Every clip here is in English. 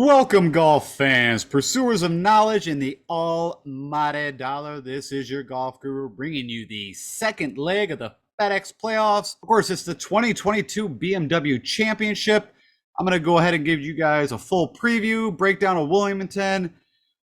Welcome, golf fans, pursuers of knowledge in the almighty dollar. This is your golf guru bringing you the second leg of the FedEx playoffs. Of course, it's the 2022 BMW Championship. I'm going to go ahead and give you guys a full preview, breakdown of Wilmington.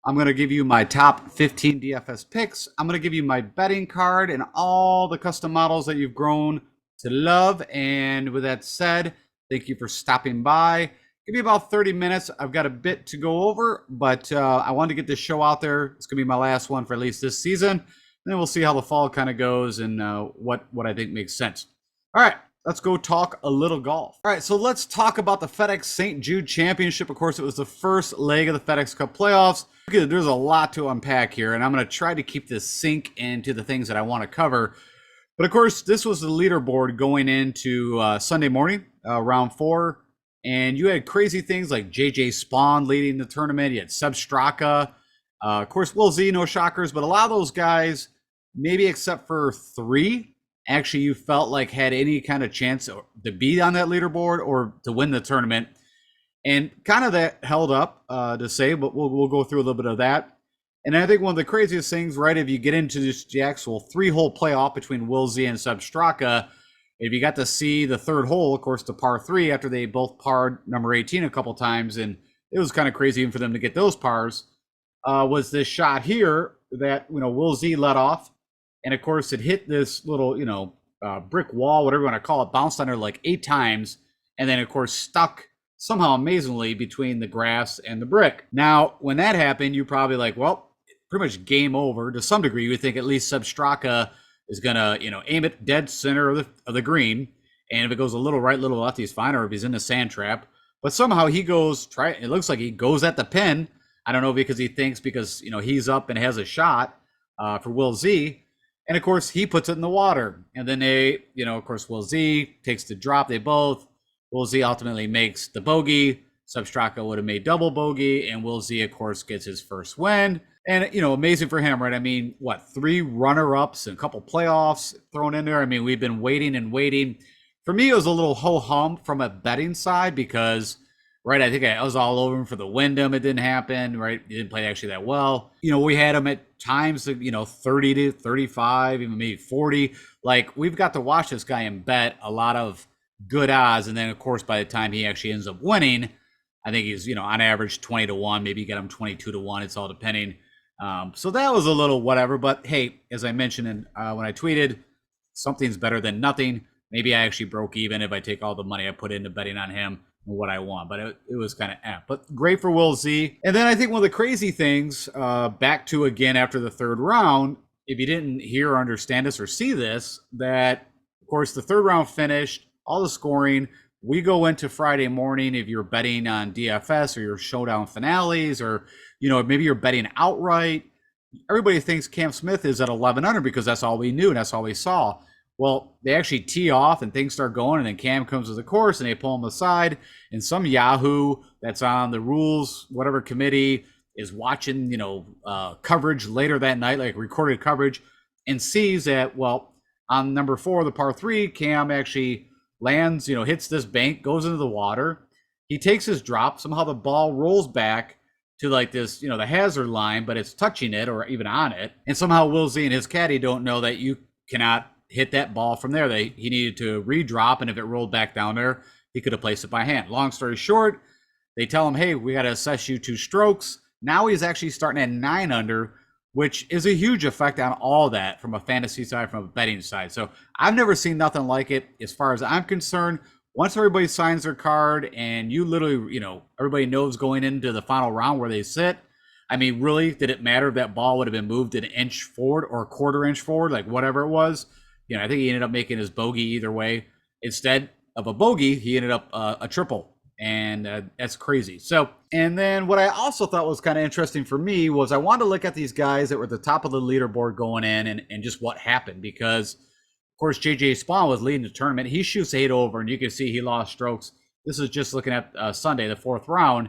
I'm going to give you my top 15 DFS picks. I'm going to give you my betting card and all the custom models that you've grown to love. And with that said, thank you for stopping by. Give me about 30 minutes. I've got a bit to go over, but I wanted to get this show out there. It's going to be my last one for at least this season. And then we'll see how the fall kind of goes and what I think makes sense. All right, let's go talk a little golf. All right, so let's talk about the FedEx St. Jude Championship. Of course, it was the first leg of the FedEx Cup playoffs. There's a lot to unpack here, and I'm going to try to keep this sync into the things that I want to cover. But of course, this was the leaderboard going into Sunday morning, round 4. And you had crazy things like JJ Spawn leading the tournament. You had Seb Straka. Of course, Will Z, no shockers. But a lot of those guys, maybe except for 3, actually you felt like had any kind of chance to be on that leaderboard or to win the tournament. And kind of that held up to say, but we'll go through a little bit of that. And I think one of the craziest things, right, if you get into this actual 3-hole playoff between Will Z and Seb Straka, if you got to see the third hole, of course, the par 3 after they both parred number 18 a couple times, and it was kind of crazy even for them to get those pars, was this shot here that, Will Z let off. And, of course, it hit this little, brick wall, whatever you want to call it, bounced on there like 8 times, and then, of course, stuck somehow amazingly between the grass and the brick. Now, when that happened, you're probably like, well, pretty much game over. To some degree, you would think at least Seb Straka is going to, aim it dead center of the green. And if it goes a little right, little left, he's fine, or if he's in the sand trap. But somehow he goes, it looks like he goes at the pin. I don't know, because he thinks he's up and has a shot for Will Z. And, of course, he puts it in the water. And then they, of course, Will Z takes the drop. They both. Will Z ultimately makes the bogey. Seb Straka would have made double bogey. And Will Z, of course, gets his first win. And, amazing for him, right? I mean, 3 runner-ups and a couple playoffs thrown in there. I mean, we've been waiting and waiting. For me, it was a little ho-hum from a betting side because, right, I think I was all over him for the Wyndham. It didn't happen, right? He didn't play actually that well. We had him at times, 30 to 35, even maybe 40. Like, we've got to watch this guy and bet a lot of good odds. And then, of course, by the time he actually ends up winning, I think he's, on average 20 to 1, maybe you get him 22 to 1. It's all depending. So that was a little whatever, but hey, as I mentioned when I tweeted, something's better than nothing. Maybe I actually broke even if I take all the money I put into betting on him and what I want, but it was kind of but great for Will Z. And then I think one of the crazy things, back to again after the third round, if you didn't hear or understand this or see this, that of course the third round finished, all the scoring. We go into Friday morning if you're betting on DFS or your showdown finales, or maybe you're betting outright. Everybody thinks Cam Smith is at 11 under because that's all we knew and that's all we saw. Well, they actually tee off and things start going, and then Cam comes to the course and they pull him aside, and some Yahoo that's on the rules whatever committee is watching coverage later that night, like recorded coverage, and sees that on number 4, the par 3, Cam actually lands, hits this bank, goes into the water. He takes his drop. Somehow the ball rolls back to like this, the hazard line, but it's touching it or even on it. And somehow Will Z and his caddy don't know that you cannot hit that ball from there. He needed to redrop, and if it rolled back down there, he could have placed it by hand. Long story short, they tell him, hey, we got to assess you 2 strokes. Now he's actually starting at 9 under, which is a huge effect on all that from a fantasy side, from a betting side. So I've never seen nothing like it as far as I'm concerned. Once everybody signs their card and you literally, everybody knows going into the final round where they sit. I mean, really, did it matter if that ball would have been moved an inch forward or a quarter inch forward, like whatever it was? I think he ended up making his bogey either way. Instead of a bogey, he ended up a triple. And that's crazy. So, and then what I also thought was kind of interesting for me was I wanted to look at these guys that were at the top of the leaderboard going in and just what happened, because of course JJ Spawn was leading the tournament. He shoots 8 over, and you can see he lost strokes. This is just looking at Sunday, the 4th round.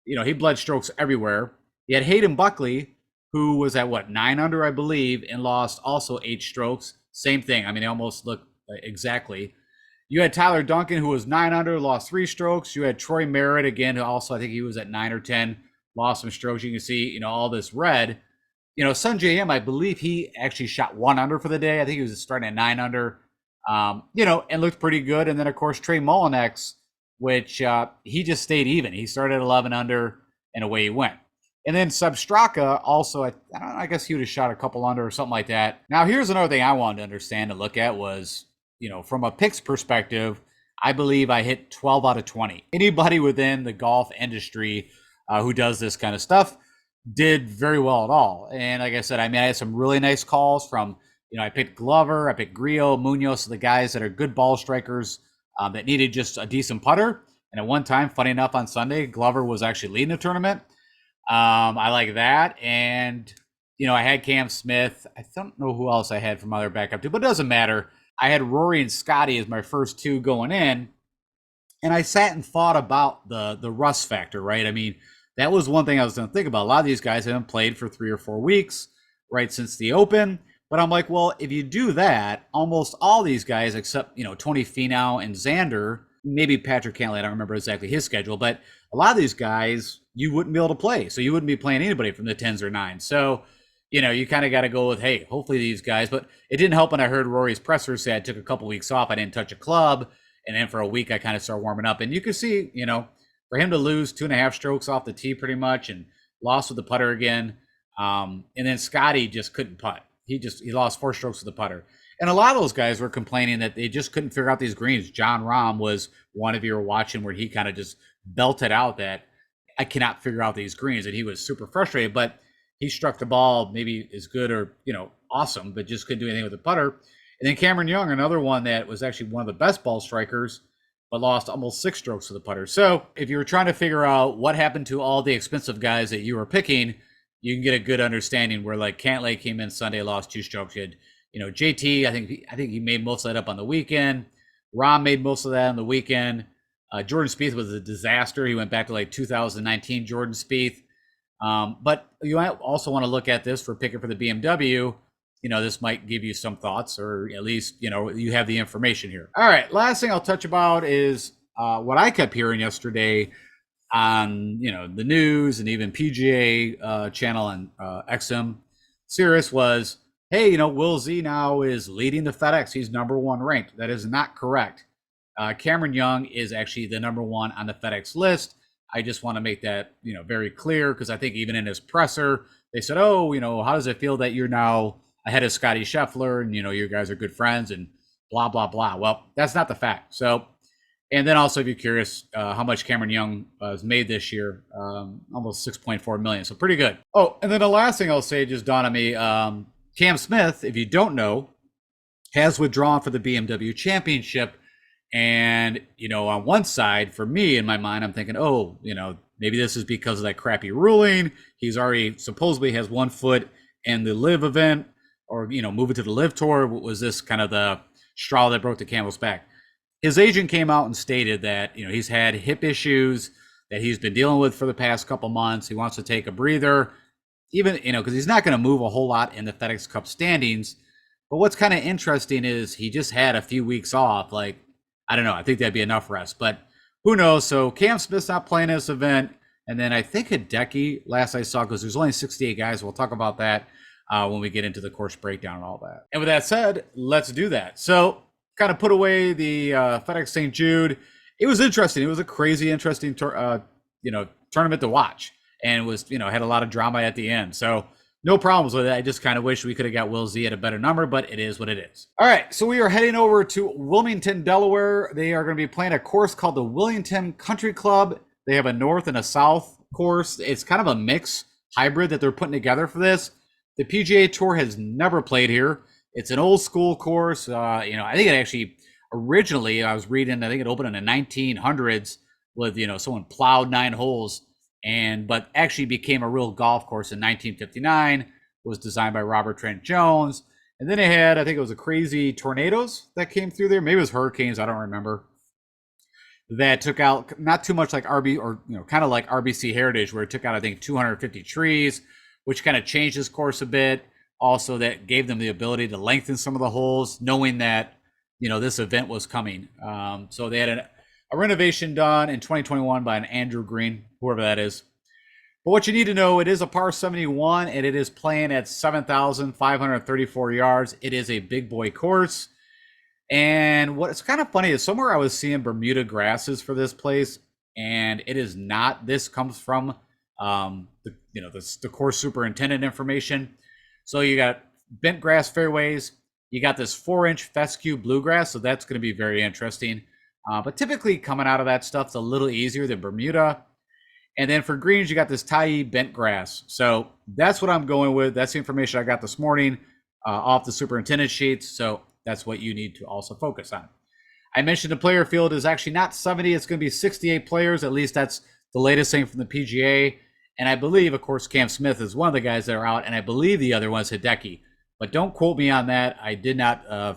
He bled strokes everywhere. You had Hayden Buckley, who was at 9 under, I believe, and lost also 8 strokes. Same thing. I mean, they almost look exactly. You had Tyler Duncan, who was 9 under, lost 3 strokes. You had Troy Merritt again, who also I think he was at 9 or 10, lost some strokes. You can see, all this red. Sun JM, I believe he actually shot 1 under for the day. I think he was starting at 9 under, and looked pretty good. And then, of course, Trey Mullinax, which he just stayed even. He started at 11 under, and away he went. And then Substraka also, I don't know, I guess he would have shot a couple under or something like that. Now, here's another thing I wanted to understand and look at was, from a picks perspective, I believe I hit 12 out of 20. Anybody within the golf industry who does this kind of stuff did very well at all. And like I said, I had some really nice calls from, I picked Glover, I picked Grillo, Munoz, the guys that are good ball strikers that needed just a decent putter. And at one time, funny enough, on Sunday, Glover was actually leading the tournament. I like that. And, I had Cam Smith. I don't know who else I had from other backup too, but it doesn't matter. I had Rory and Scotty as my first 2 going in. And I sat and thought about the rust factor, right? That was one thing I was going to think about. A lot of these guys haven't played for 3 or 4 weeks, right, since the Open. But I'm like, well, if you do that, almost all these guys, except, Tony Finau and Xander, maybe Patrick Cantlay, I don't remember exactly his schedule, but a lot of these guys, you wouldn't be able to play. So you wouldn't be playing anybody from the 10s or 9s. So, you kind of got to go with, hey, hopefully these guys. But it didn't help when I heard Rory's presser say I took a couple weeks off. I didn't touch a club. And then for a week, I kind of started warming up. And you can see, for him to lose 2.5 strokes off the tee pretty much and lost with the putter again. And then Scotty just couldn't putt. He lost 4 strokes with the putter. And a lot of those guys were complaining that they just couldn't figure out these greens. John Rahm was one of you were watching where he kind of just belted out that I cannot figure out these greens. And he was super frustrated, but he struck the ball maybe as good or, awesome, but just couldn't do anything with the putter. And then Cameron Young, another one that was actually one of the best ball strikers, but lost almost 6 strokes to the putter. So if you were trying to figure out what happened to all the expensive guys that you were picking, you can get a good understanding where like Cantlay came in Sunday, lost 2 strokes. You had, JT, I think he made most of that up on the weekend. Rahm made most of that on the weekend. Jordan Spieth was a disaster. He went back to like 2019 Jordan Spieth. But you also want to look at this for picking for the BMW. This might give you some thoughts, or at least, you have the information here. All right. Last thing I'll touch about is what I kept hearing yesterday on, the news and even PGA channel and XM Sirius was, hey, Will Z now is leading the FedEx. He's number 1 ranked. That is not correct. Cameron Young is actually the number 1 on the FedEx list. I just want to make that, very clear, because I think even in his presser, they said, oh, how does it feel that you're now ahead of Scotty Scheffler and, you guys are good friends and blah, blah, blah. Well, that's not the fact. So, and then also, if you're curious how much Cameron Young has made this year, almost 6.4 million. So pretty good. Oh, and then the last thing I'll say just dawned on me, Cam Smith, if you don't know, has withdrawn for the BMW Championship. And, on one side, for me, in my mind, I'm thinking, oh, maybe this is because of that crappy ruling. He's already supposedly has 1 foot in the live event, or, moving to the live tour. Was this kind of the straw that broke the camel's back? His agent came out and stated that, he's had hip issues that he's been dealing with for the past couple months. He wants to take a breather, even, because he's not going to move a whole lot in the FedEx Cup standings. But what's kind of interesting is he just had a few weeks off. Like, I don't know. I think that'd be enough rest, but who knows? So Cam Smith's not playing this event. And then I think Hideki, last I saw, because there's only 68 guys. We'll talk about that when we get into the course breakdown and all that. And with that said, let's do that. So kind of put away the FedEx St. Jude. It was interesting. It was a crazy, interesting, tournament to watch, and was, had a lot of drama at the end. So no problems with it. I just kind of wish we could have got Will Z at a better number, but it is what it is. All right, so we are heading over to Wilmington, Delaware. They are going to be playing a course called the Wilmington Country Club. They have a north and a south course. It's kind of a mix hybrid that they're putting together for this. The PGA Tour has never played here. It's an old school course. I think it actually originally, I was reading, I think it opened in the 1900s with, someone plowed 9 holes. But actually became a real golf course in 1959, was designed by Robert Trent Jones. And then it had, I think it was a crazy tornadoes that came through there. Maybe it was hurricanes, I don't remember. That took out, not too much like kind of like RBC Heritage, where it took out, I think, 250 trees, which kind of changed this course a bit. Also, that gave them the ability to lengthen some of the holes, knowing that, this event was coming. So they had a renovation done in 2021 by an Andrew Green, whoever that is. But what you need to know, it is a par 71, and it is playing at 7,534 yards. It is a big boy course. And what's kind of funny is somewhere I was seeing Bermuda grasses for this place, and it is not. This comes from the course superintendent information. So you got bent grass fairways. You got this 4-inch fescue bluegrass, so that's going to be very interesting. But typically coming out of that stuff's a little easier than Bermuda. And then for greens, you got this Thai bent grass. So that's what I'm going with. That's the information I got this morning off the superintendent sheets. So that's what you need to also focus on. I mentioned the player field is actually not 70. It's going to be 68 players. At least that's the latest thing from the PGA. And I believe, of course, Cam Smith is one of the guys that are out. And I believe the other one's Hideki. But don't quote me on that. I did not. I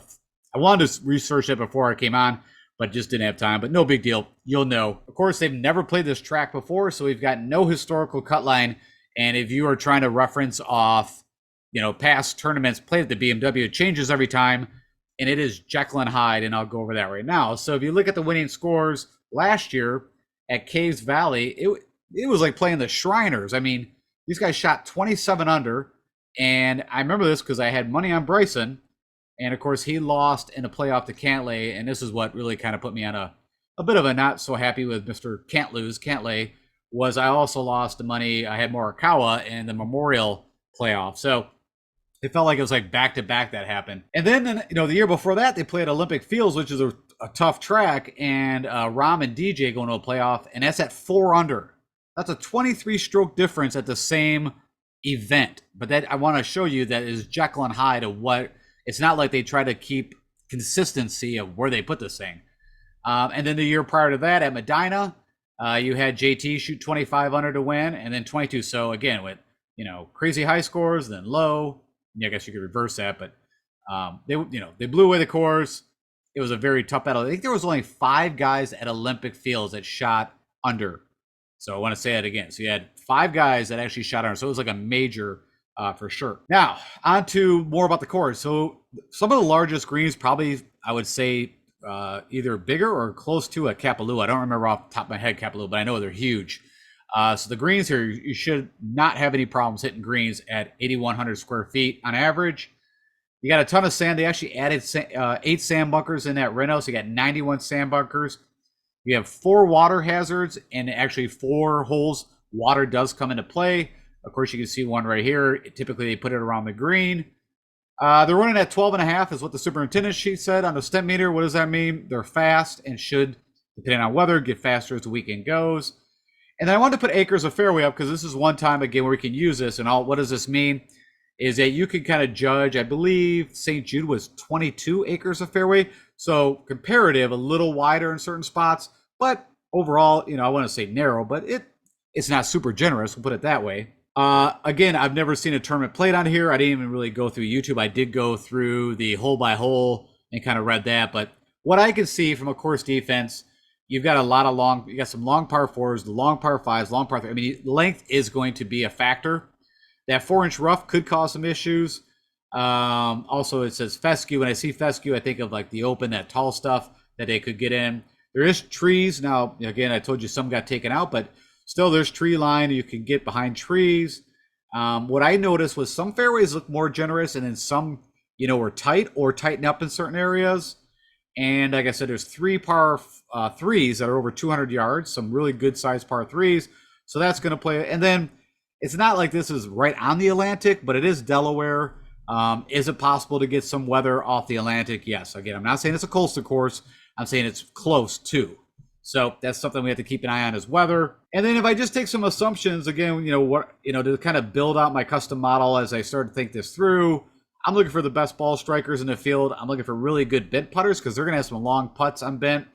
wanted to research it before I came on, but just didn't have time. But no big deal. You'll know. Of course, they've never played this track before, so we've got no historical cut line. And if you are trying to reference off, past tournaments played at the BMW, it changes every time. And it is Jekyll and Hyde, and I'll go over that right now. So if you look at the winning scores last year at Caves Valley, it was like playing the Shriners. I mean, these guys shot 27 under. And I remember this because I had money on Bryson. And, of course, he lost in a playoff to Cantlay. And this is what really kind of put me on a bit of a not so happy with Mr. Can't Lose, Cantlay, was I also lost the money. I had Morikawa in the Memorial playoff. So it felt like it was like back-to-back that happened. And then, the year before that, they played Olympic Fields, which is a tough track. And Rahm and DJ going to a playoff. And that's at 4 under. That's a 23-stroke difference at the same event. But that I want to show you that is Jekyll and Hyde of what it's not like they try to keep consistency of where they put this thing. And then the year prior to that at Medina, you had JT shoot 25 under to win, and then 22. So again, with crazy high scores, then low. I guess you could reverse that, but they blew away the course. It was a very tough battle. I think there was only 5 guys at Olympic Fields that shot under. So I want to say that again. So you had 5 guys that actually shot under. So it was like a major for sure. Now, on to more about the course. So some of the largest greens probably, I would say, either bigger or close to a Kapalua. I don't remember off the top of my head Kapalua, but I know they're huge. So the greens here, you should not have any problems hitting greens at 8,100 square feet on average. You got a ton of sand. They actually added 8 sand bunkers in that reno, so you got 91 sand bunkers. You have 4 water hazards, and actually 4 holes water does come into play. Of course, you can see one right here. Typically, they put it around the green. They're running at 12.5 is what the superintendent sheet said on the stent meter. What does that mean? They're fast and should, depending on weather, get faster as the weekend goes. And then I wanted to put acres of fairway up because this is one time, again, where we can use this. And what does this mean? Is that you can kind of judge, I believe St. Jude was 22 acres of fairway. So comparative, a little wider in certain spots. But overall, I want to say narrow, but it's not super generous. We'll put it that way. Again, I've never seen a tournament played on here. I didn't even really go through YouTube. I did go through the hole by hole and kind of read that. But what I can see from a course defense, you've got you got some long par 4s, the long par 5s, long par 3. I mean, length is going to be a factor. That 4-inch rough could cause some issues. Also, it says fescue. When I see fescue, I think of like the open, that tall stuff that they could get in. There is trees. Now, again, I told you some got taken out, but still there's tree line. You can get behind trees. What I noticed was some fairways look more generous, and then some, were tight or tighten up in certain areas. And like I said, there's 3 par 3s that are over 200 yards, some really good sized par 3s. So that's going to play. And then it's not like this is right on the Atlantic, but it is Delaware. Is it possible to get some weather off the Atlantic? Yes. Again, I'm not saying it's a coastal course. I'm saying it's close to. So that's something we have to keep an eye on as weather. And then if I just take some assumptions, again, to kind of build out my custom model as I start to think this through, I'm looking for the best ball strikers in the field. I'm looking for really good bent putters because they're going to have some long putts on bent.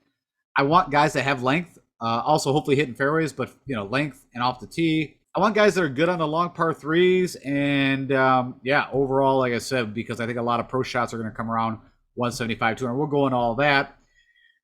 I want guys that have length, also hopefully hitting fairways, but, length and off the tee. I want guys that are good on the long par 3s. And, overall, like I said, because I think a lot of pro shots are going to come around 175, 200. We'll go into all that.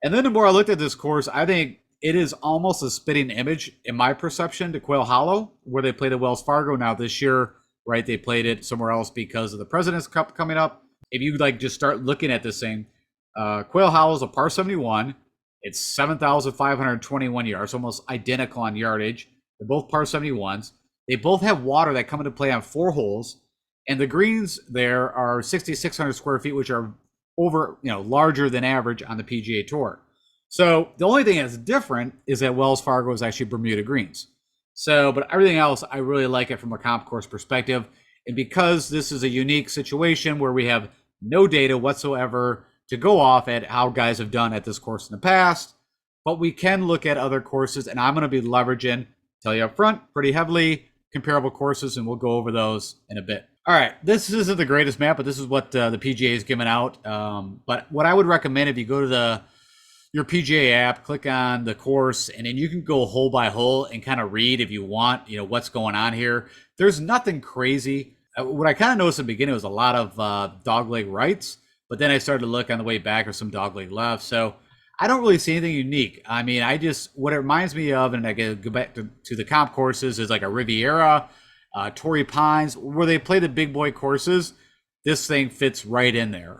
And then the more I looked at this course, I think it is almost a spitting image, in my perception, to Quail Hollow, where they played at Wells Fargo. Now this year, right, they played it somewhere else because of the President's Cup coming up. If you just start looking at this thing, Quail Hollow is a par 71. It's 7,521 yards, almost identical on yardage. They're both par 71s. They both have water that come into play on 4 holes, and the greens there are 6,600 square feet, which are over, larger than average on the PGA Tour. So the only thing that's different is that Wells Fargo is actually Bermuda greens. So, but everything else, I really like it from a comp course perspective. And because this is a unique situation where we have no data whatsoever to go off at how guys have done at this course in the past, but we can look at other courses, and I'm going to be leveraging, tell you up front, pretty heavily comparable courses, and we'll go over those in a bit. All right, this isn't the greatest map, but this is what the PGA is giving out. But what I would recommend, if you go to your PGA app, click on the course, and then you can go hole by hole and kind of read if you want, what's going on here. There's nothing crazy. What I kind of noticed in the beginning was a lot of dogleg rights, but then I started to look on the way back or some dogleg left. So I don't really see anything unique. I mean, what it reminds me of, and I can go back to the comp courses, is like a Riviera, Torrey Pines, where they play the big boy courses. This thing fits right in there.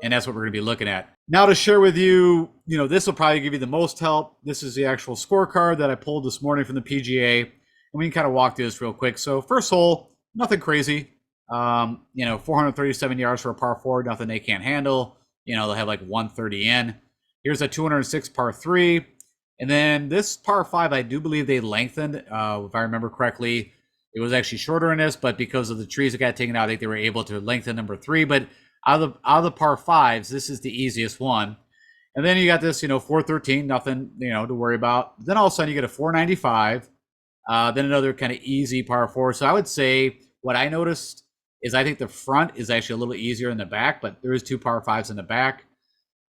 And that's what we're going to be looking at. Now to share with you, this will probably give you the most help. This is the actual scorecard that I pulled this morning from the PGA. And we can kind of walk through this real quick. So first hole, nothing crazy. 437 yards for a par 4, nothing they can't handle. They'll have like 130 in. Here's a 206 par 3. And then this par 5, I do believe they lengthened, if I remember correctly. It was actually shorter in this, but because of the trees that got taken out, I think they were able to lengthen number 3. But out of the par 5s, this is the easiest one. And then you got this, 413, nothing, to worry about. Then all of a sudden you get a 495, then another kind of easy par 4. So I would say what I noticed is I think the front is actually a little easier than the back, but there is 2 par 5s in the back.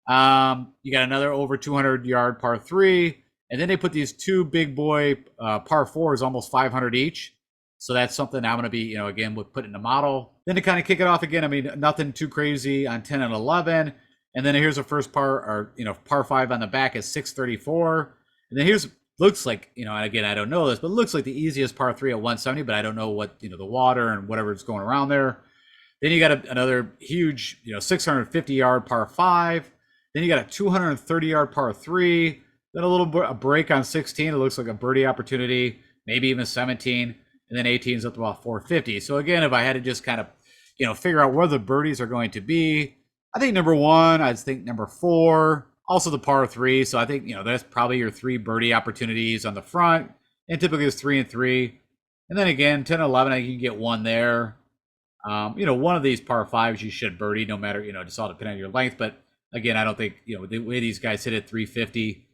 You got another over 200 yard par 3, and then they put these 2 big boy par 4s, almost 500 each. So that's something I'm going to be, again, we'll put in the model. Then to kind of kick it off again, I mean, nothing too crazy on 10 and 11. And then here's the first par 5 on the back is 634. And then looks like, and again, I don't know this, but it looks like the easiest par 3 at 170, but I don't know what, the water and whatever's going around there. Then you got another huge, 650 yard par 5. Then you got a 230 yard par 3. Then a break on 16. It looks like a birdie opportunity, maybe even 17. And then 18 is up to about 450. So again, if I had to just kind of, figure out where the birdies are going to be, I think number 1, I'd think number 4, also the par 3. So I think, that's probably your 3 birdie opportunities on the front. And typically it's 3 and 3. And then again, 10 and 11, I can get 1 there. One of these par 5s you should birdie no matter, just all depending on your length. But again, I don't think, the way these guys hit it 350,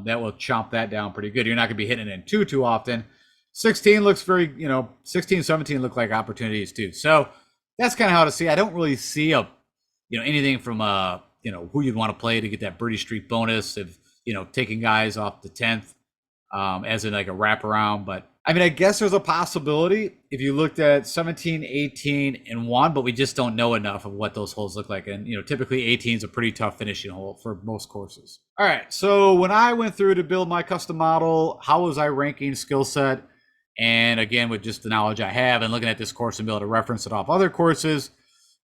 that will chomp that down pretty good. You're not going to be hitting it in too often. 16 looks very, 16, 17 look like opportunities too. So that's kind of how to see. I don't really see anything from, who you'd want to play to get that birdie streak bonus of, taking guys off the 10th as in like a wraparound. But I mean, I guess there's a possibility if you looked at 17, 18, and 1, but we just don't know enough of what those holes look like. And, typically 18 is a pretty tough finishing hole for most courses. All right. So when I went through to build my custom model, how was I ranking skill set? And again, with just the knowledge I have and looking at this course and be able to reference it off other courses,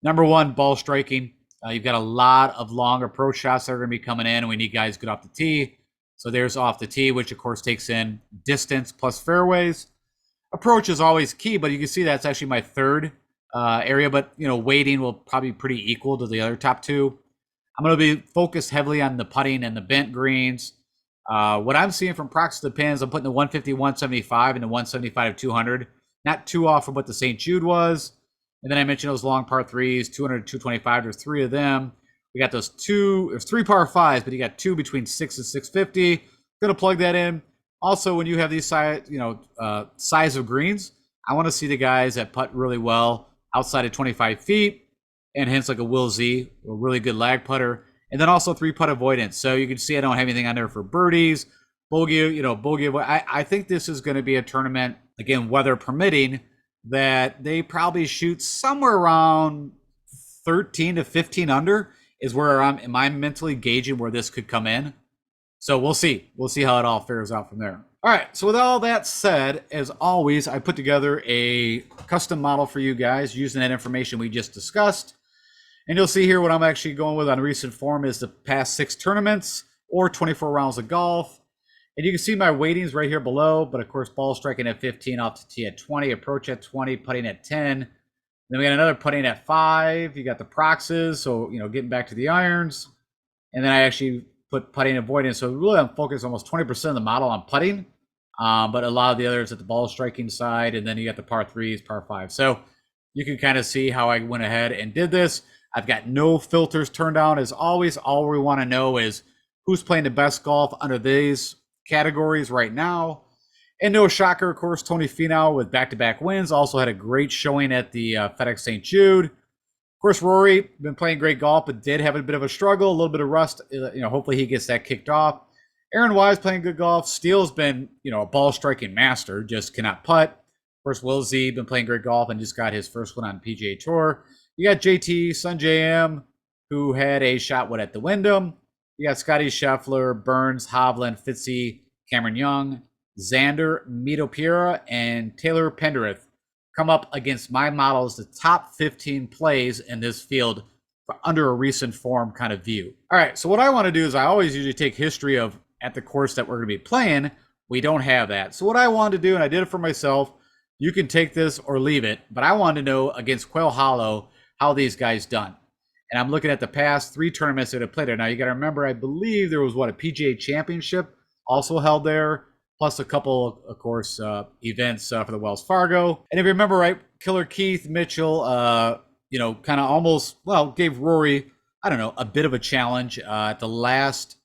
number 1, ball striking. You've got a lot of long approach shots that are going to be coming in, and we need guys good off the tee. So there's off the tee, which of course takes in distance plus fairways. Approach is always key, but you can see that's actually my 3rd area. But weighting will probably be pretty equal to the other top 2. I'm going to be focused heavily on the putting and the bent greens. What I'm seeing from practice depends. I'm putting the 150, 175 and the 175 to 200. Not too off from what the St. Jude was. And then I mentioned those long par 3s, 200 to 225. There's 3 of them. We got there's 3 par 5s, but you got 2 between 6 and 650. Gonna plug that in. Also, when you have these size of greens, I want to see the guys that putt really well outside of 25 feet, and hence like a Will Z, a really good lag putter. And then also 3 putt avoidance. So you can see I don't have anything on there for birdies, bogey, bogey. I think this is going to be a tournament, again, weather permitting, that they probably shoot somewhere around 13 to 15 under is where am I mentally gauging where this could come in. So we'll see. We'll see how it all fares out from there. All right. So with all that said, as always, I put together a custom model for you guys using that information we just discussed. And you'll see here what I'm actually going with on recent form is the past 6 tournaments or 24 rounds of golf. And you can see my weightings right here below, but of course, ball striking at 15, off to tee at 20, approach at 20, putting at 10. Then we got another putting at 5. You got the proxes, so, getting back to the irons. And then I actually put putting and avoidance. So really I'm focused almost 20% of the model on putting, but a lot of the others at the ball striking side. And then you got the par 3s, par 5. So you can kind of see how I went ahead and did this. I've got no filters turned on as always. All we want to know is who's playing the best golf under these categories right now. And no shocker, of course, Tony Finau with back-to-back wins also had a great showing at the FedEx St. Jude. Of course, Rory been playing great golf, but did have a bit of a struggle, a little bit of rust. Hopefully he gets that kicked off. Aaron Wise playing good golf. Steele's been, a ball striking master, just cannot putt. Of course, Will Z been playing great golf and just got his first one on PGA Tour. You got JT, Sun JM, who had a shot at the Wyndham. You got Scotty Scheffler, Burns, Hovland, Fitzy, Cameron Young, Xander, Mito Pereira, and Taylor Pendrith come up against my models, the top 15 plays in this field under a recent form kind of view. All right, so what I want to do is I always usually take history of at the course that we're going to be playing. We don't have that. So what I wanted to do, and I did it for myself, you can take this or leave it, but I wanted to know against Quail Hollow how these guys done. And I'm looking at the past 3 tournaments that have played there. Now you got to remember, I believe there was a PGA Championship also held there, plus a couple, of course, events for the Wells Fargo. And if you remember right, Killer Keith Mitchell, kind of almost, gave Rory, a bit of a challenge at the last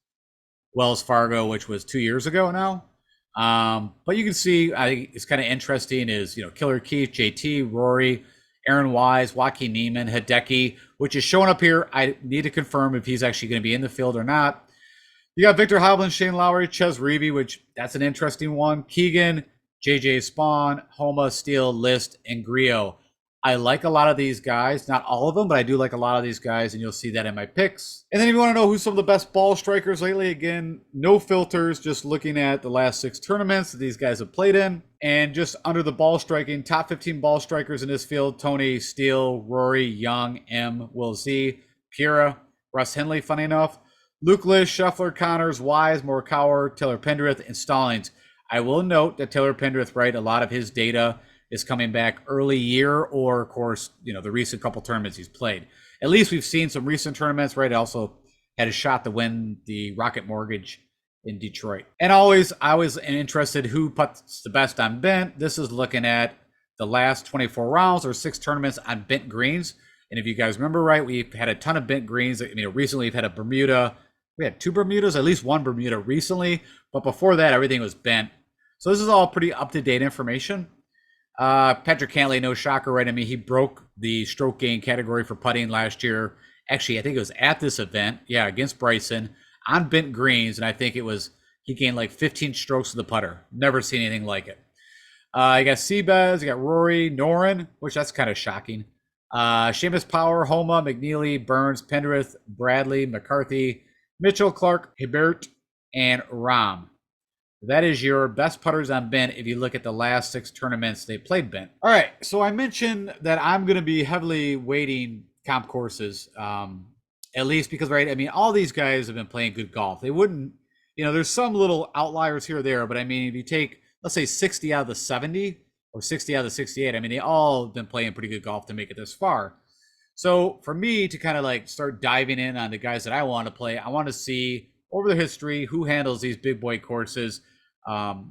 Wells Fargo, which was 2 years ago now. But you can see, I think it's kind of interesting is, Killer Keith, JT, Rory, Aaron Wise, Joaquin Niemann, Hideki, which is showing up here. I need to confirm if he's actually going to be in the field or not. You got Victor Hovland, Shane Lowry, Ches Reavie, which that's an interesting one. Keegan, JJ Spawn, Homa, Steele, List, and Griot. I like a lot of these guys, not all of them, but I do like a lot of these guys, and you'll see that in my picks. And then if you want to know who's some of the best ball strikers lately, again, no filters, just looking at the last 6 tournaments that these guys have played in. And just under the ball striking, top 15 ball strikers in this field, Tony, Steele, Rory, Young, M, Will Z, Pura, Russ Henley, funny enough, Luke List, Scheffler, Connors, Wise, Morikawa, Taylor Pendrith, and Stallings. I will note that Taylor Pendrith, right, a lot of his data is coming back early year or, of course, the recent couple tournaments he's played. At least we've seen some recent tournaments, right? Also had a shot to win the Rocket Mortgage in Detroit. And I was interested who puts the best on bent. This is looking at the last 24 rounds or 6 tournaments on bent greens. And if you guys remember right, we've had a ton of bent greens. Recently we've had a Bermuda. We had 2 Bermudas, at least 1 Bermuda recently. But before that, everything was bent. So this is all pretty up-to-date information. Patrick Cantlay, no shocker, right? He broke the stroke gain category for putting last year. Actually, I think it was at this event, against Bryson on bent greens, and I think it was he gained like 15 strokes with the putter. Never seen anything like it. You got Seabez, you got Rory, Noren, which that's kind of shocking. Seamus Power, Homa, McNeely, Burns, Pendrith, Bradley, McCarthy, Mitchell, Clark, Hibbert, and Rahm. That is your best putters on bent if you look at the last 6 tournaments they played bent. All right, so I mentioned that I'm going to be heavily weighting comp courses, at least because, right, all these guys have been playing good golf. They wouldn't, there's some little outliers here or there, but if you take, let's say 60 out of the 70 or 60 out of the 68, they all have been playing pretty good golf to make it this far. So for me to kind of like start diving in on the guys that I want to play, I want to see over the history who handles these big boy courses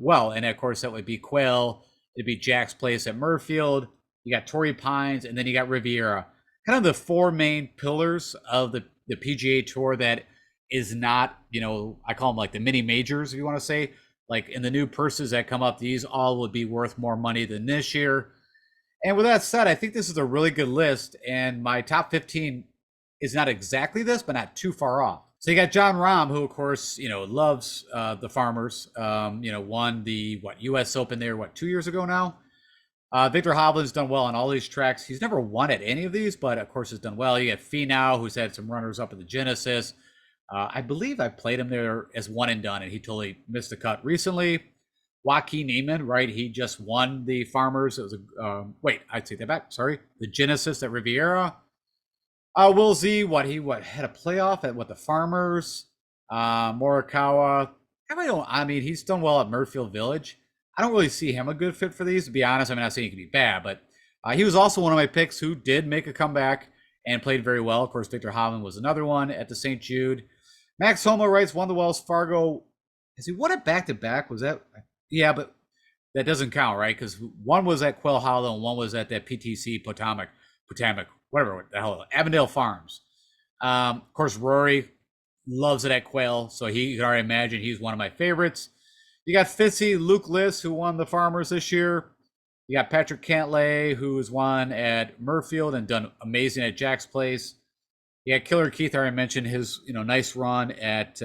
well. And of course, that would be Quail. It'd be Jack's Place at Murfield. You got Torrey Pines, and then you got Riviera. Kind of the 4 main pillars of the PGA Tour that is not, I call them like the mini majors, if you want to say. Like in the new purses that come up, these all would be worth more money than this year. And with that said, I think this is a really good list. And my top 15 is not exactly this, but not too far off. So you got John Rahm, who, of course, loves the Farmers, won the, U.S. Open there, 2 years ago now? Victor Hovland's done well on all these tracks. He's never won at any of these, but, of course, has done well. You got Finau, who's had some runners up at the Genesis. I believe I played him there as one and done, and he totally missed the cut recently. Joaquin Niemann, right? He just won the Farmers. It was I'd take that back. Sorry. The Genesis at Riviera. Will Z, he had a playoff at the Farmers, Morikawa. I mean, he's done well at Murfield Village. I don't really see him a good fit for these, to be honest. I mean, I'm not saying he could be bad, but he was also one of my picks who did make a comeback and played very well. Of course, Victor Hovland was another one at the St. Jude. Max Homa writes, won the Wells Fargo. Has he won it back to back? Was that? Yeah, but that doesn't count, right? Because one was at Quail Hollow and one was at that PTC Potomac, whatever the hell, Avondale Farms. Of course, Rory loves it at Quail, so you can already imagine he's one of my favorites. You got Fitzy, Luke Liss, who won the Farmers this year. You got Patrick Cantlay, who has won at Murfield and done amazing at Jack's Place. You got Killer Keith, I already mentioned his nice run at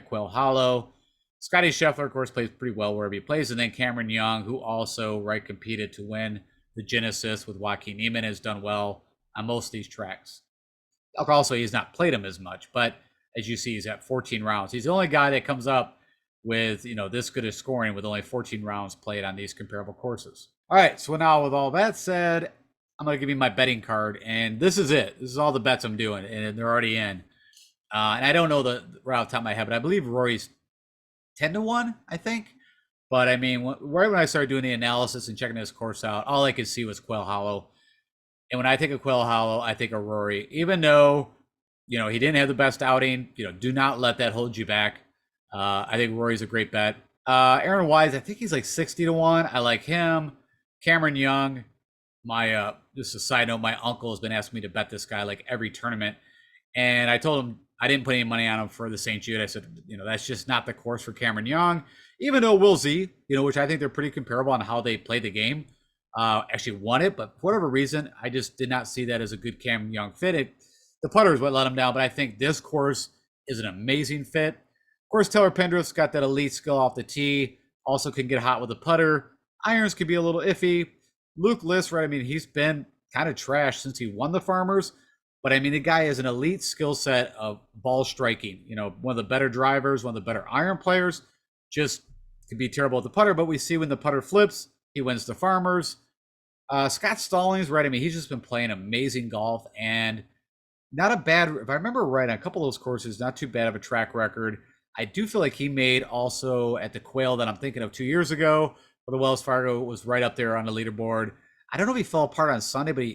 Quail Hollow. Scotty Scheffler, of course, plays pretty well wherever he plays. And then Cameron Young, who also competed to win the Genesis with Joaquin Niemann, has done well on most of these tracks. Also, he's not played them as much, but as you see, he's at 14 rounds. He's the only guy that comes up with this good of scoring with only 14 rounds played on these comparable courses. All right, so now with all that said, I'm going to give you my betting card, and this is it. This is all the bets I'm doing, and they're already in. And I don't know the right off the top of my head, but I believe Rory's 10-1, I think. But I mean, right when I started doing the analysis and checking this course out, all I could see was Quail Hollow. And when I think of Quail Hollow, I think of Rory. Even though, he didn't have the best outing, do not let that hold you back. I think Rory's a great bet. Aaron Wise, I think he's like 60-1. I like him. Cameron Young, just a side note, my uncle has been asking me to bet this guy like every tournament. And I told him I didn't put any money on him for the St. Jude. I said, that's just not the course for Cameron Young. Even though Will Z, which I think they're pretty comparable on how they play the game, actually won it. But for whatever reason, I just did not see that as a good Cam Young fit. The putter is what let him down. But I think this course is an amazing fit. Of course, Taylor Pendrith's got that elite skill off the tee. Also can get hot with the putter. Irons could be a little iffy. Luke Liss, right? I mean, he's been kind of trash since he won the Farmers. But I mean, the guy has an elite skill set of ball striking. One of the better drivers, one of the better iron players. Just could be terrible at the putter. But we see when the putter flips, he wins the Farmers. Scott Stallings, right? I mean, he's just been playing amazing golf and not a bad, if I remember right, on a couple of those courses, not too bad of a track record. I do feel like he made also at the Quail that I'm thinking of 2 years ago, where the Wells Fargo was right up there on the leaderboard. I don't know if he fell apart on Sunday, but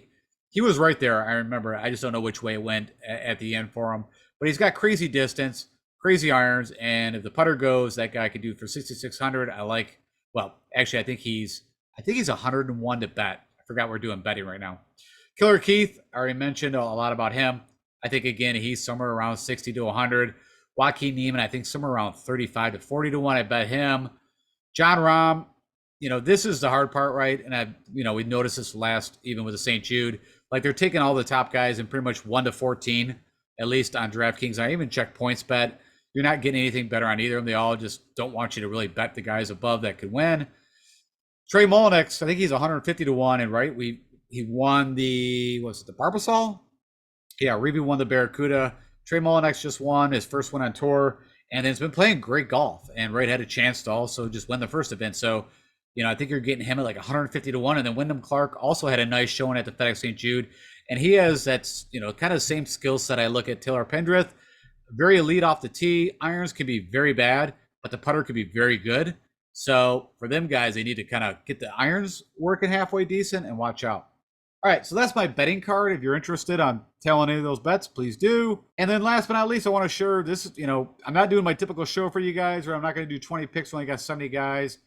he was right there. I remember. I just don't know which way it went at the end for him. But he's got crazy distance, crazy irons, and if the putter goes, that guy could do for 6,600. I like. Well, actually, I think he's 101 to bet. I forgot we're doing betting right now. Killer Keith, I already mentioned a lot about him. I think again he's somewhere around 60 to 100. Joaquin Niemann, I think somewhere around 35 to 40 to 1. I bet him. John Rahm, this is the hard part, right? And we noticed this even with the St. Jude. Like they're taking all the top guys in pretty much 1 to 14, at least on DraftKings. I even check points bet. You're not getting anything better on either of them. They all just don't want you to really bet the guys above that could win. Trey Mullinax, I think he's 150 to 1, and right, he won the Barbasol? Yeah, Reeve won the Barracuda. Trey Mullinax just won his first one on tour, and then has been playing great golf. And right had a chance to also just win the first event. So, I think you're getting him at like 150 to 1. And then Wyndham Clark also had a nice showing at the FedEx St. Jude. And he has that's, kind of the same skill set I look at Taylor Pendrith. Very elite off the tee. Irons can be very bad, but the putter could be very good. So for them guys, they need to kind of get the irons working halfway decent and watch out. All right, so that's my betting card. If you're interested on tailing any of those bets, please do. And then last but not least, I want to share this, I'm not doing my typical show for you guys, or I'm not going to do 20 picks when I got 70 guys.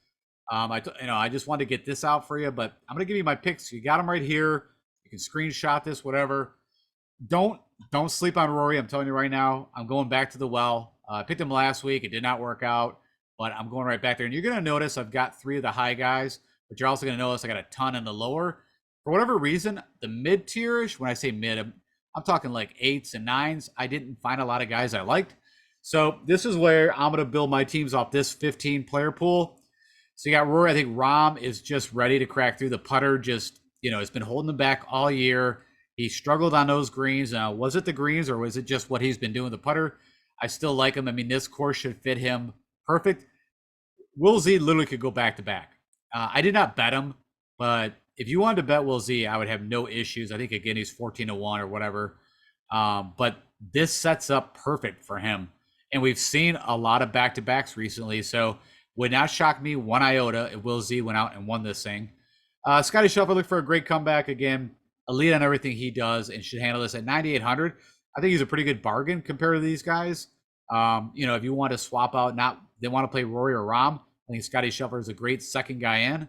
I just wanted to get this out for you, but I'm going to give you my picks. You got them right here. You can screenshot this, whatever. Don't sleep on Rory. I'm telling you right now, I'm going back to the well. I picked him last week. It did not work out, but I'm going right back there. And you're going to notice I've got 3 of the high guys, but you're also going to notice I got a ton in the lower. For whatever reason, the mid-tierish, when I say mid, I'm talking like 8s and 9s. I didn't find a lot of guys I liked. So this is where I'm going to build my teams off this 15-player pool. So you got Rory. I think Rahm is just ready to crack through. The putter just, it's been holding him back all year. He struggled on those greens. Was it the greens or was it just what he's been doing with the putter? I still like him. I mean, this course should fit him perfect. Will Z literally could go back-to-back. I did not bet him, but if you wanted to bet Will Z, I would have no issues. I think, again, he's 14 to 1 or whatever. But this sets up perfect for him. And we've seen a lot of back-to-backs recently, so would not shock me one iota if Will Z went out and won this thing. Scotty Scheffler looked for a great comeback again. Elite on everything he does and should handle this at 9,800. I think he's a pretty good bargain compared to these guys. If you want to swap out, they want to play Rory or Rahm, I think Scotty Scheffler is a great second guy in.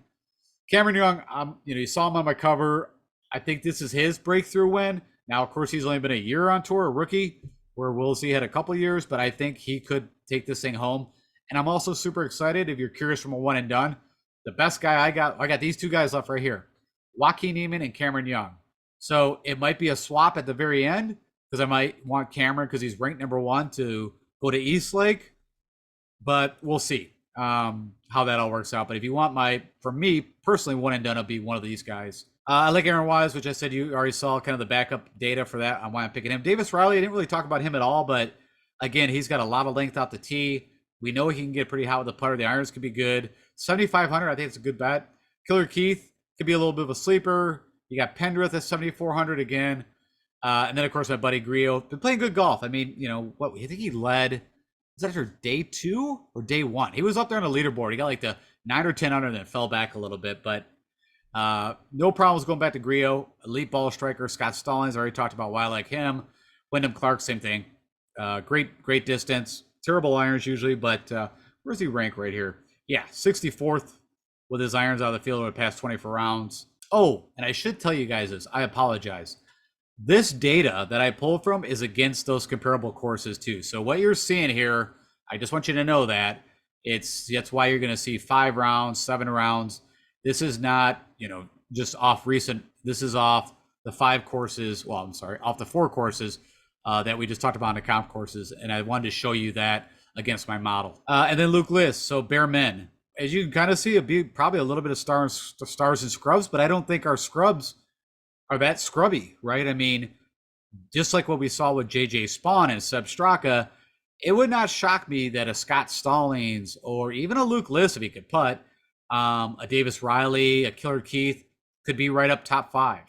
Cameron Young, you saw him on my cover. I think this is his breakthrough win. Now, of course, he's only been a year on tour, a rookie, where Will Z had a couple years, but I think he could take this thing home. And I'm also super excited, if you're curious from a one and done, the best guy I got these two guys left right here, Joaquin Niemann and Cameron Young. So it might be a swap at the very end, because I might want Cameron because he's ranked number 1 to go to East Lake, but we'll see how that all works out. But if you want for me personally, one and done, it'll be one of these guys. I like Aaron Wise, which I said you already saw kind of the backup data for that. I want to pick him. Davis Riley, I didn't really talk about him at all, but again, he's got a lot of length out the tee. We know he can get pretty hot with the putter. The irons could be good. 7,500, I think it's a good bet. Killer Keith could be a little bit of a sleeper. You got Pendrith at 7,400 again. And then, of course, my buddy Grillo. Been playing good golf. I mean, I think he led, was that after day 2 or day 1? He was up there on the leaderboard. He got like the 9 or 10 under and then fell back a little bit. But no problems going back to Grillo. Elite ball striker. Scott Stallings, already talked about why I like him. Wyndham Clark, same thing. Great distance. Terrible irons usually, but where's he rank right here? Yeah, 64th with his irons out of the field over the past 24 rounds. Oh, and I should tell you guys this. I apologize. This data that I pulled from is against those comparable courses too. So what you're seeing here, I just want you to know that that's why you're going to see 5 rounds, 7 rounds. This is not, just off recent. This is off the 5 courses. Well, I'm sorry, off the 4 courses that we just talked about in the comp courses. And I wanted to show you that against my model. And then Luke List. So Bear Men, as you can kind of see, it'd be probably a little bit of stars and scrubs, but I don't think our scrubs are that scrubby, right? I mean, just like what we saw with JJ Spawn and Seb Straka, it would not shock me that a Scott Stallings or even a Luke List, if he could putt, a Davis Riley, a Killer Keith, could be right up top 5.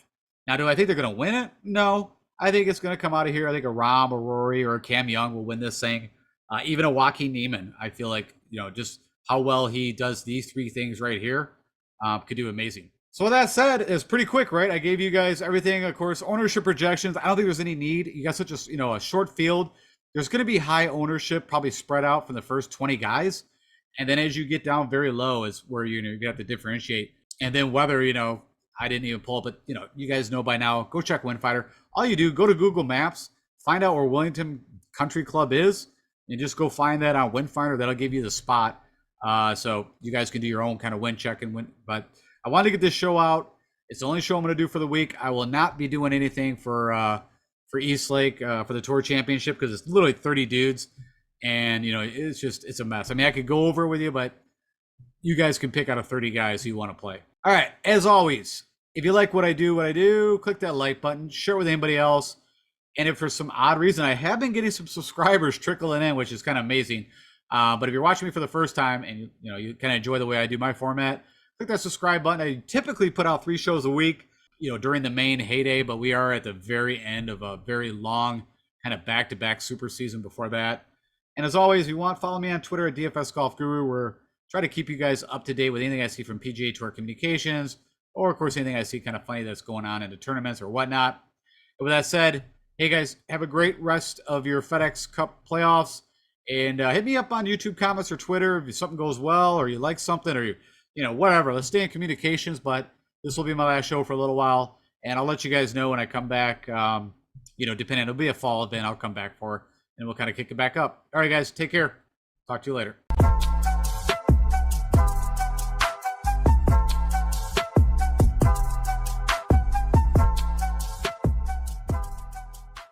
Now, do I think they're going to win it? No. I think it's going to come out of here. I think a Rahm, a Rory, or a Cam Young will win this thing. Even a Joaquin Niemann, I feel like, just how well he does these 3 things right here could do amazing. So with that said, it's pretty quick, right? I gave you guys everything, of course, ownership projections. I don't think there's any need. You got such a short field. There's going to be high ownership, probably spread out from the first 20 guys. And then as you get down very low is where you have to differentiate. And then whether, I didn't even pull it, but you guys know by now, go check Windfighter. All you do, go to Google Maps, find out where Wellington Country Club is, and just go find that on Windfighter. That'll give you the spot. So you guys can do your own kind of wind check and win. But I wanted to get this show out. It's the only show I'm going to do for the week. I will not be doing anything for East Lake for the Tour Championship because it's literally 30 dudes, and it's a mess. I mean, I could go over it with you, but you guys can pick out of 30 guys who you want to play. All right, as always, if you like what I do, click that like button, share it with anybody else. And if for some odd reason, I have been getting some subscribers trickling in, which is kind of amazing. But if you're watching me for the first time and you kind of enjoy the way I do my format, click that subscribe button. I typically put out 3 shows a week, during the main heyday, but we are at the very end of a very long kind of back-to-back super season before that. And as always, if you want, follow me on Twitter at DFS Golf Guru. We're trying to keep you guys up to date with anything I see from PGA Tour Communications, or of course, anything I see kind of funny that's going on in the tournaments or whatnot. But with that said, hey guys, have a great rest of your FedEx Cup playoffs. And hit me up on YouTube comments or Twitter if something goes well or you like something or whatever. Let's stay in communications, but this will be my last show for a little while. And I'll let you guys know when I come back, depending, it'll be a fall event I'll come back for, and we'll kind of kick it back up. All right, guys, take care. Talk to you later.